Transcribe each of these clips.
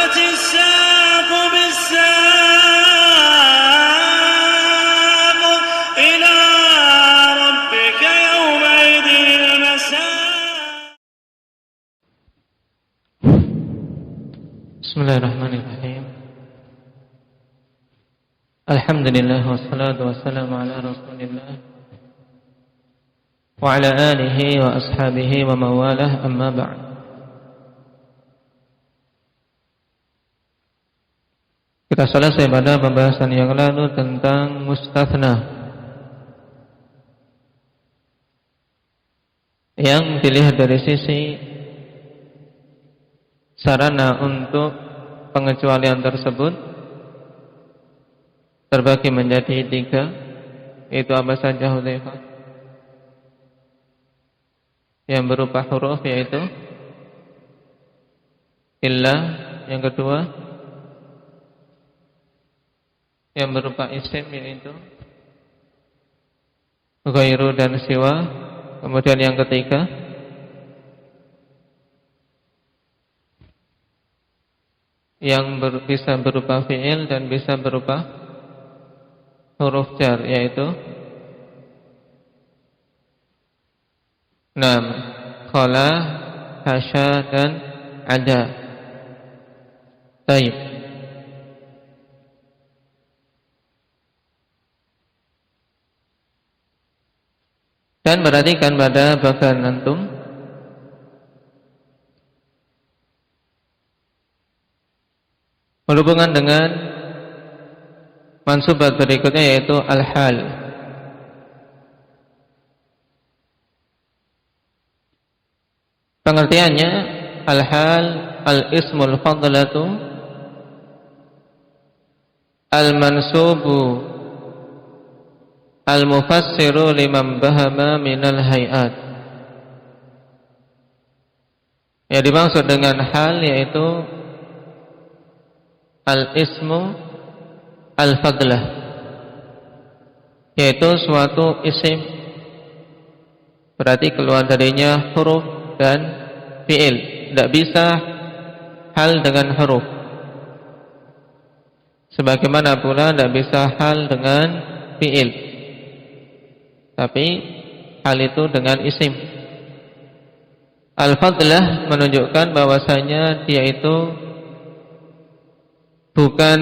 والتفت الساق بالساق إلى ربك يومئذ المساق. بسم الله الرحمن الرحيم. الحمد لله والصلاة والسلام على رسول الله وعلى آله وأصحابه ومن والاه, أما بعد. Kita selesai pada pembahasan yang lalu tentang mustathna yang dilihat dari sisi sarana untuk pengecualian tersebut terbagi menjadi 3, yaitu apa saja Hudzaifah? Yang berupa huruf, yaitu illa. Yang kedua, yang berupa isim, yaitu ghairu dan siwa. Kemudian yang ketiga, yang bisa berupa fi'il dan bisa berupa huruf jar, yaitu nam, khala, hasya, dan ada. Baik. Dan perhatikan pada bagian antum, berhubungan dengan mansubat berikutnya, yaitu al-hal. Pengertiannya, al-hal al-ismul fadlatu al-mansubu al-mufassiru liman bahama minal hayat. Yang dimaksud dengan hal yaitu al-ismu al-fadlah, yaitu suatu isim, berarti keluar darinya huruf dan fi'il. Tidak bisa hal dengan huruf, sebagaimana pula tidak bisa hal dengan fi'il, tapi hal itu dengan isim. Al-fadlah menunjukkan bahwasanya dia itu bukan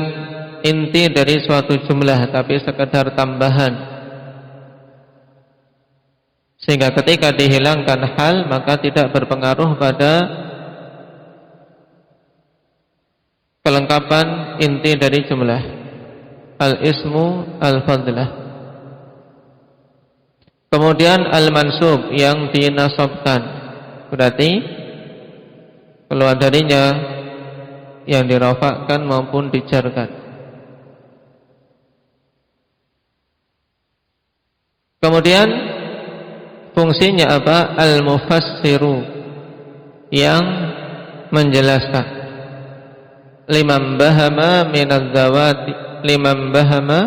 inti dari suatu jumlah, tapi sekedar tambahan. Sehingga ketika dihilangkan hal, maka tidak berpengaruh pada kelengkapan inti dari jumlah. Al-ismu al-fadlah. Kemudian al-mansub, yang dinasabkan, berarti keluar darinya yang dirafa'kan maupun dijarkan. Kemudian fungsinya apa? Al-mufassiru, yang menjelaskan. Liman bahama minal zawati, liman bahama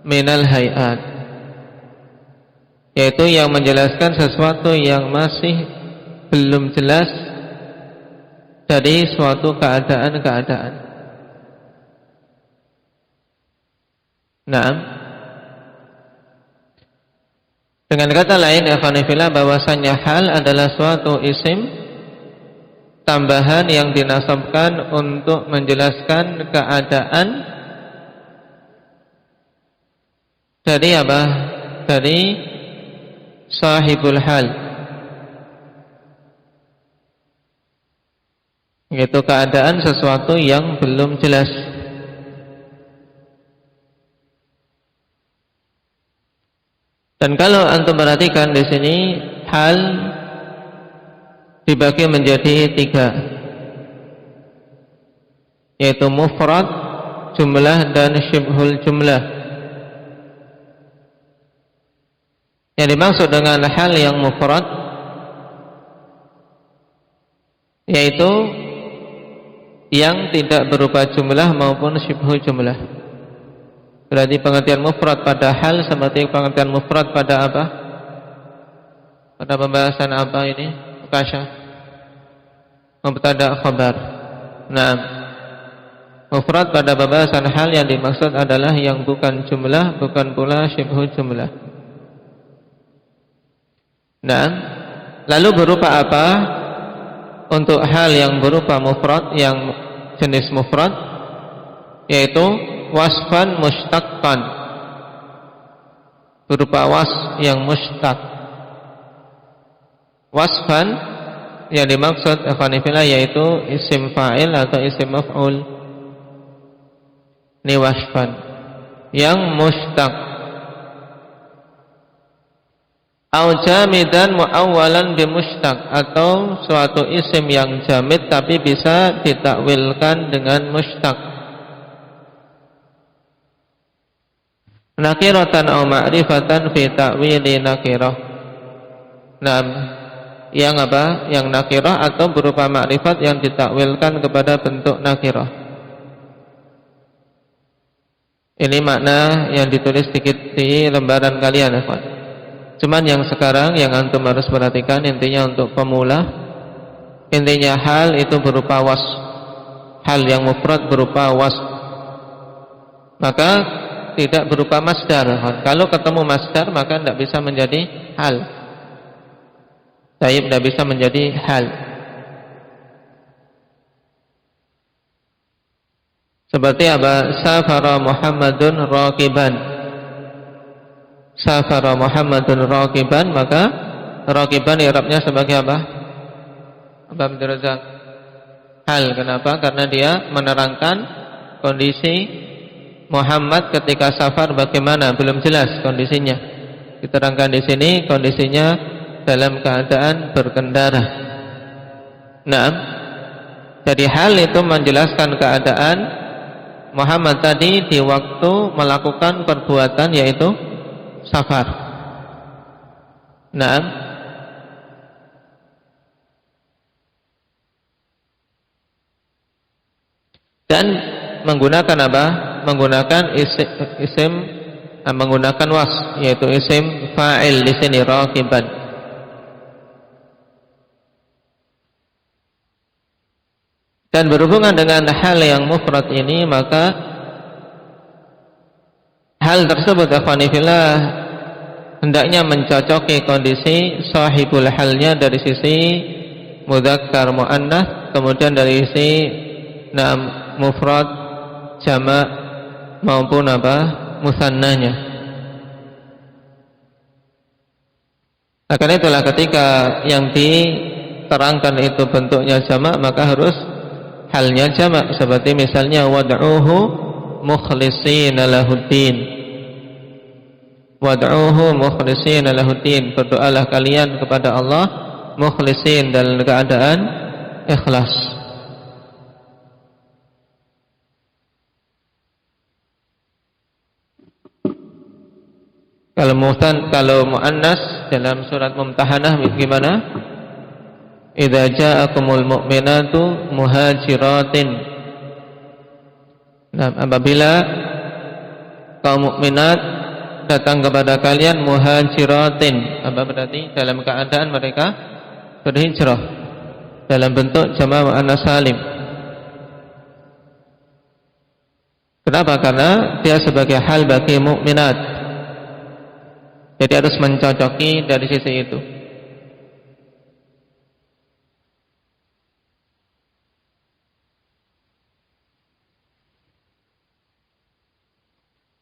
minal hayat, yaitu yang menjelaskan sesuatu yang masih belum jelas dari suatu keadaan-keadaan. Naam. Dengan kata lain, ikhwanifillah, bahwasanya hal adalah suatu isim tambahan yang dinasabkan untuk menjelaskan keadaan dari apa? Dari sahibul hal, yaitu keadaan sesuatu yang belum jelas. Dan kalau antum perhatikan di sini, hal dibagi menjadi 3, yaitu mufrad, jumlah, dan syibhul jumlah. Yang dimaksud dengan hal yang mufrad, yaitu yang tidak berupa jumlah maupun syibhul jumlah. Berarti pengertian mufrad pada hal seperti pengertian mufrad pada apa? Pada pembahasan apa ini? Mukasyaf. Mubtada khabar. Nah, mufrad pada pembahasan hal yang dimaksud adalah yang bukan jumlah, bukan pula syibhu jumlah. Nah, lalu berupa apa untuk hal yang berupa mufrad, yang jenis mufrad, yaitu wasfan mustaqqan, berupa was yang mustaq. Wasfan yang dimaksud ikhwanifillah yaitu isim fa'il atau isim maf'ul. Ini wasfan yang mustaq. Au jamidan muawwalan bimustaq, atau suatu isim yang jamid tapi bisa ditakwilkan dengan mustaq. Nakiratan au ma'rifatan fi ta'wili nakirah. Nah, yang apa? Yang nakirah atau berupa ma'rifat yang ditakwilkan kepada bentuk nakirah. Ini makna yang ditulis sedikit di lembaran kalian, ya, Pak. Cuman yang sekarang yang antum harus perhatikan, intinya untuk pemula, intinya hal itu berupa was. Hal yang mufrad berupa was. Maka tidak berupa masdar. Kalau ketemu masdar maka tidak bisa menjadi hal. Tidak bisa menjadi hal. Seperti apa? Safara Muhammadun raqiban. Safara Muhammadun raqiban, maka raqiban i'rabnya sebagai apa? Apa Abdul Razak? Hal. Kenapa? Karena dia menerangkan kondisi Muhammad ketika safar bagaimana, belum jelas kondisinya. Diterangkan di sini kondisinya dalam keadaan berkendara. Nah, jadi hal itu menjelaskan keadaan Muhammad tadi di waktu melakukan perbuatan yaitu safar. Nah, dan menggunakan apa? Menggunakan isim menggunakan was, yaitu isim fa'il di sini raqiban. Dan berhubungan dengan hal yang mufrad ini, maka hal tersebut ikhwanifillah hendaknya mencocoki kondisi sahibul halnya dari sisi mudzakkar muannats, kemudian dari sisi mufrad jamak maupun apa musannanya. Nah, karena itulah ketika yang diterangkan itu bentuknya jamak, maka harus halnya jamak. Seperti misalnya wad'uhu mukhlishina lahuddin. Wad'uhu mukhlishina lahuddin, berdoalah kalian kepada Allah mukhlishin, dalam keadaan ikhlas. Kalau muannas dalam surat Mumtahanah bagaimana? Idza ja'akumul mu'minatu muhajiratin. Nah, apabila kaum mukminat datang kepada kalian muhajiratin, apa berarti? Dalam keadaan mereka berhijrah, dalam bentuk jamak muannas salim. Kenapa? Karena dia sebagai hal bagi mukminat. Jadi harus mencocoki dari sisi itu.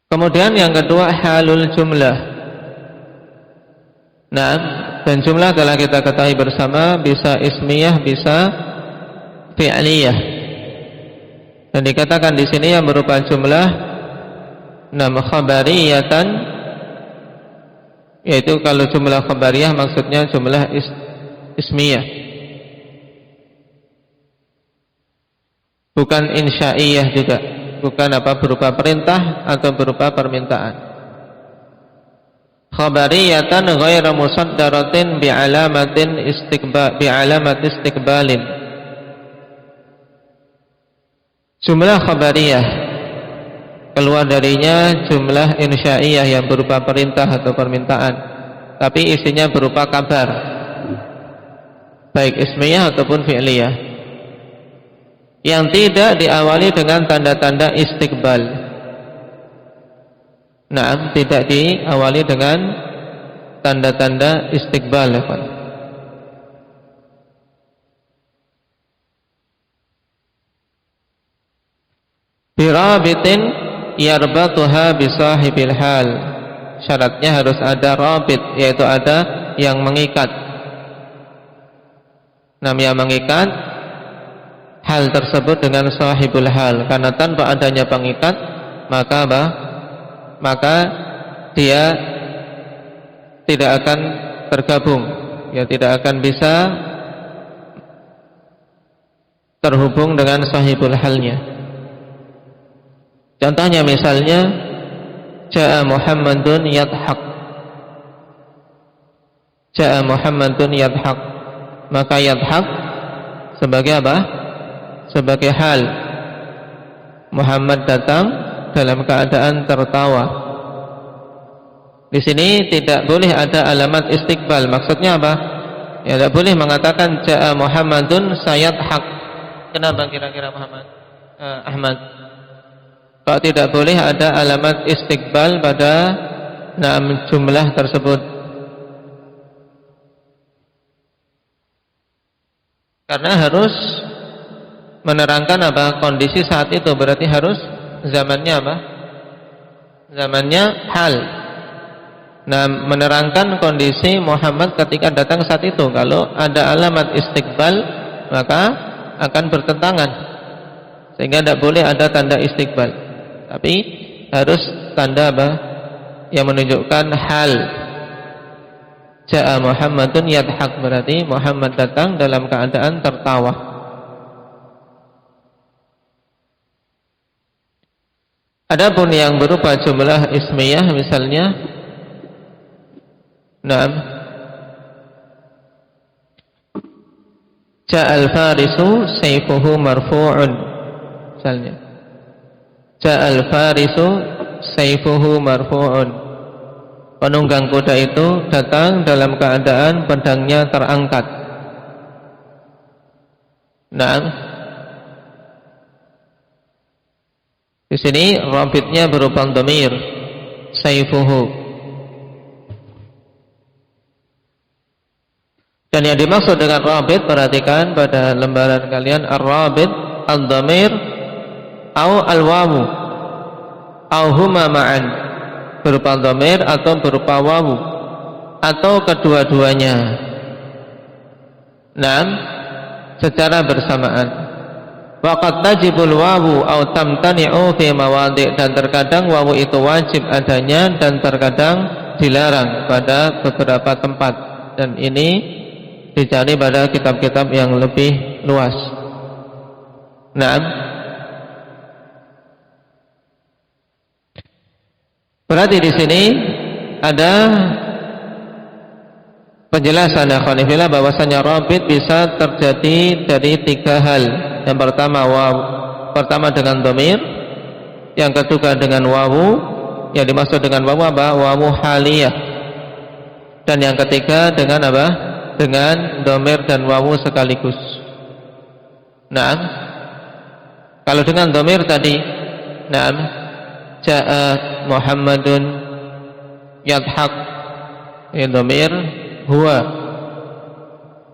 Kemudian yang kedua halul jumlah. Nah, dan jumlah telah kita ketahui bersama bisa ismiyah, bisa fi'liyah. Dan dikatakan di sini yang berupa jumlah khabariyatan, yaitu kalau jumlah khabariyah maksudnya jumlah ismiyah, bukan insya'iyah juga, bukan apa berupa perintah atau berupa permintaan. Khabariyatan ghairu musaddaratin bi'alamatin istiqbalin. Jumlah khabariyah keluar darinya jumlah insya'iyah yang berupa perintah atau permintaan, tapi isinya berupa kabar, baik ismiyah ataupun fi'liyah. yang tidak diawali dengan tanda-tanda istiqbal. Naam, tidak diawali dengan tanda-tanda istiqbal. Birabitin yarbatuha bisahibil hal. Syaratnya harus ada rabit, yaitu ada yang mengikat. Yang mengikat hal tersebut dengan sahibul hal. Karena tanpa adanya pengikat, maka apa? Maka dia tidak akan tergabung, ya, tidak akan bisa terhubung dengan sahibul halnya. Contohnya misalnya Ja'a Muhammadun yadhaq. Ja'a Muhammadun yadhaq. Maka yadhaq sebagai apa? Sebagai hal. Muhammad datang dalam keadaan tertawa. Di sini tidak boleh ada alamat istiqbal. Maksudnya apa? Ya, tidak boleh mengatakan Ja'a Muhammadun sayadhaq. Kenapa kira-kira Muhammad? Ahmad. Kalau tidak boleh ada alamat istiqbal pada jumlah tersebut. Karena harus menerangkan apa? Kondisi saat itu. Berarti harus zamannya apa? Zamannya hal. Menerangkan kondisi Muhammad ketika datang saat itu. Kalau ada alamat istiqbal, maka akan bertentangan. Sehingga tidak boleh ada tanda istiqbal. Tapi harus tanda apa? Yang menunjukkan hal. Ja'a Muhammadun yadhaq, berarti Muhammad datang dalam keadaan tertawa. Adapun yang berupa jumlah ismiyah misalnya, Ja'al farisu sayfuhu marfu'un, misalnya Ja'al farisu sayfuhu marfu'un. Penunggang kuda itu datang dalam keadaan pedangnya terangkat. Di sini rabitnya berupa dhamir sayfuhu. Dan yang dimaksud dengan rabit, perhatikan pada lembaran kalian, ar-rabit ad-dhamir au al-wawu au huma ma'an, berupa dhamir atau berupa wawu atau kedua-duanya. Secara bersamaan. Waqad tajibul wawu au tamtani'u fi mawadhi', dan terkadang wawu itu wajib adanya dan terkadang dilarang pada beberapa tempat. Dan ini dicari pada kitab-kitab yang lebih luas. Berarti di sini ada penjelasan akhwanifillah bahwasanya rabit bisa terjadi dari tiga hal. Yang pertama pertama dengan dhamir, yang kedua dengan wawu, yang dimaksud dengan wawu apa? Wawu haliyah. Dan yang ketiga dengan apa? Dengan dhamir dan wawu sekaligus. Kalau dengan dhamir tadi, Ja'a Muhammadun yadhaq, dhamir huwa,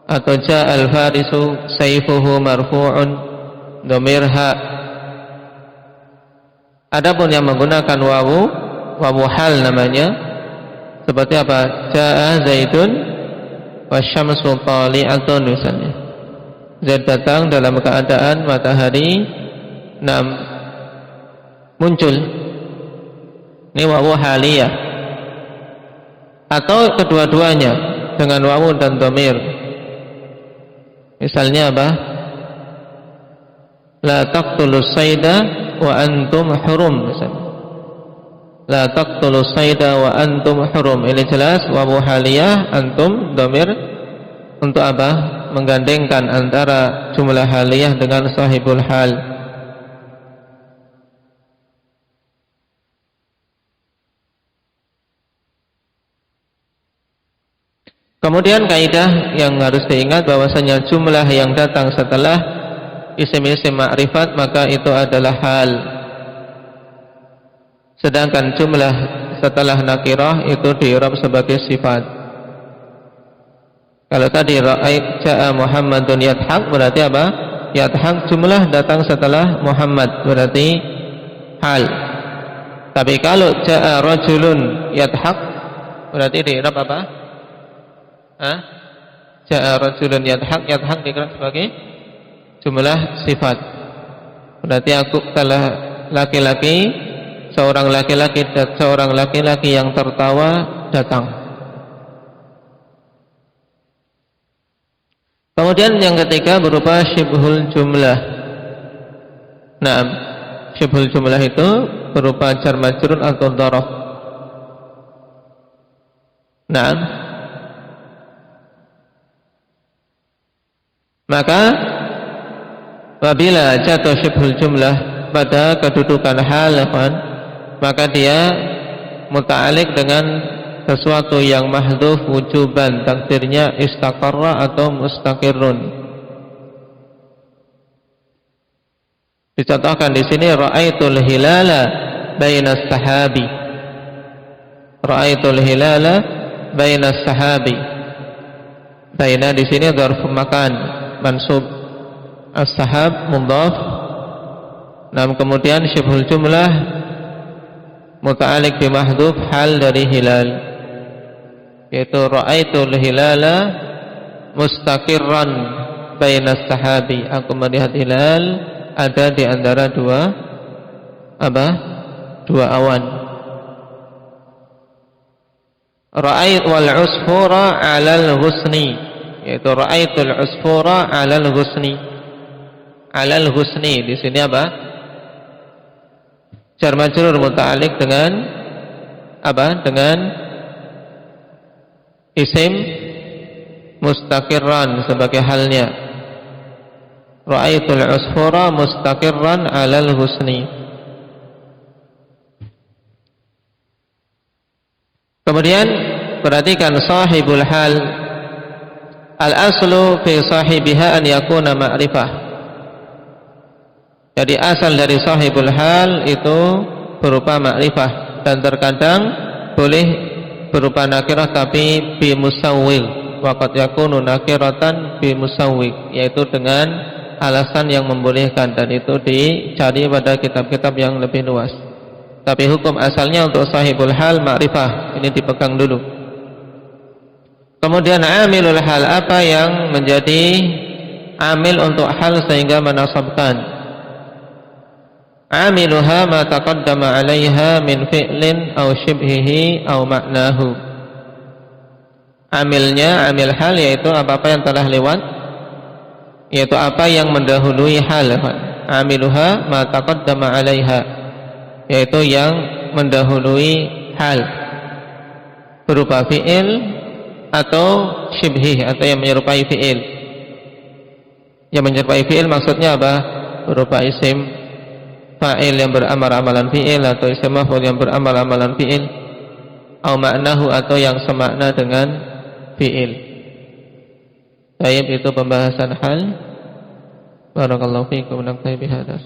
atau Ja'al farisu sayfuhu marfu'un, dhamir ha. Adapun yang menggunakan wawu hal namanya, seperti apa? Ja'a Zaidun wasyamsu tali'atun, misalnya Zaid datang dalam keadaan matahari muncul. Ini wawu haliyah. Atau kedua-duanya dengan wawu dan dhamir. Misalnya apa? La taqtulus sayda wa antum hurum, misalnya. La taqtulus sayda wa antum hurum. Ini jelas wawu haliyah, antum dhamir untuk apa? Menggandengkan antara jumlah haliyah dengan sahibul hal. Kemudian kaidah yang harus diingat bahwasanya jumlah yang datang setelah isim-isim ma'rifat, maka itu adalah hal. Sedangkan jumlah setelah nakirah itu di'rab sebagai sifat. Kalau tadi ja'a Muhammadun yadhak, berarti apa? Yadhak jumlah datang setelah Muhammad, berarti hal. Tapi kalau ja'a rajulun yadhak, berarti di'rab apa? Ja'a rajulun yadhak, yadhak di'rab sebagai jumlah sifat. Berarti aku telah laki-laki, seorang laki-laki yang tertawa datang. Kemudian yang ketiga berupa syibhul jumlah. Naam, syibhul jumlah itu berupa jar majrur atau dharaf. Naam. Maka apabila jatuh syibhul jumlah pada kedudukan hal, maka dia muta'alliq dengan sesuatu yang mahdhuf wujuban, takdirnya istaqarra atau mustaqirrun. Dicontohkan di sini ra'aitul hilala bainas sahabi. Ra'aitul hilala bainas sahabi. Baina di sini dzarf makan mansub, as-sahab mudhaf. Nah, kemudian syibhul jumlah muta'alliq bi mahdhuf hal dari hilal, yaitu ra'aitul hilala mustaqirran bainas sahabi. Aku melihat hilal ada di antara dua awan. Ra'ait wal usfura 'alal husni, yaitu ra'aitul usfura 'alal husni. 'Alal husni di sini apa? Jar majrur muta'alliq dengan dengan isim mustaqirran sebagai halnya. Ra'aitul usfura mustaqirran 'alal husni. Kemudian perhatikan sahibul hal. Al-aslu fi sahibiha an yakuna ma'rifah. Jadi asal dari sahibul hal itu berupa ma'rifah, dan terkadang boleh berupa nakirah tapi bi musawwil, wa qad yakunu nakiratan bi musawwik, yaitu dengan alasan yang membolehkan, dan itu dicari pada kitab-kitab yang lebih luas. Tapi hukum asalnya untuk sahibul hal ma'rifah, ini dipegang dulu. Kemudian amilul hal, apa yang menjadi amil untuk hal sehingga menasabkan? Amiluha ma taqaddama 'alaiha min fi'lin aw shibhihi aw ma'nahu. Amilnya, amil hal, yaitu apa-apa yang telah lewat, yaitu apa yang mendahului hal. Amiluha ma taqaddama 'alaiha, yaitu yang mendahului hal, berupa fi'il atau shibhih, atau yang menyerupai fi'il. Yang menyerupai fi'il maksudnya apa? Berupa isim fa'il yang beramal amalan fi'il, atau isim maf'ul yang beramal amalan fi'il, atau ma'nahu, atau yang semakna dengan fi'il. Baik, itu pembahasan hal. Barakallahu fiikum, naktafi bihadza.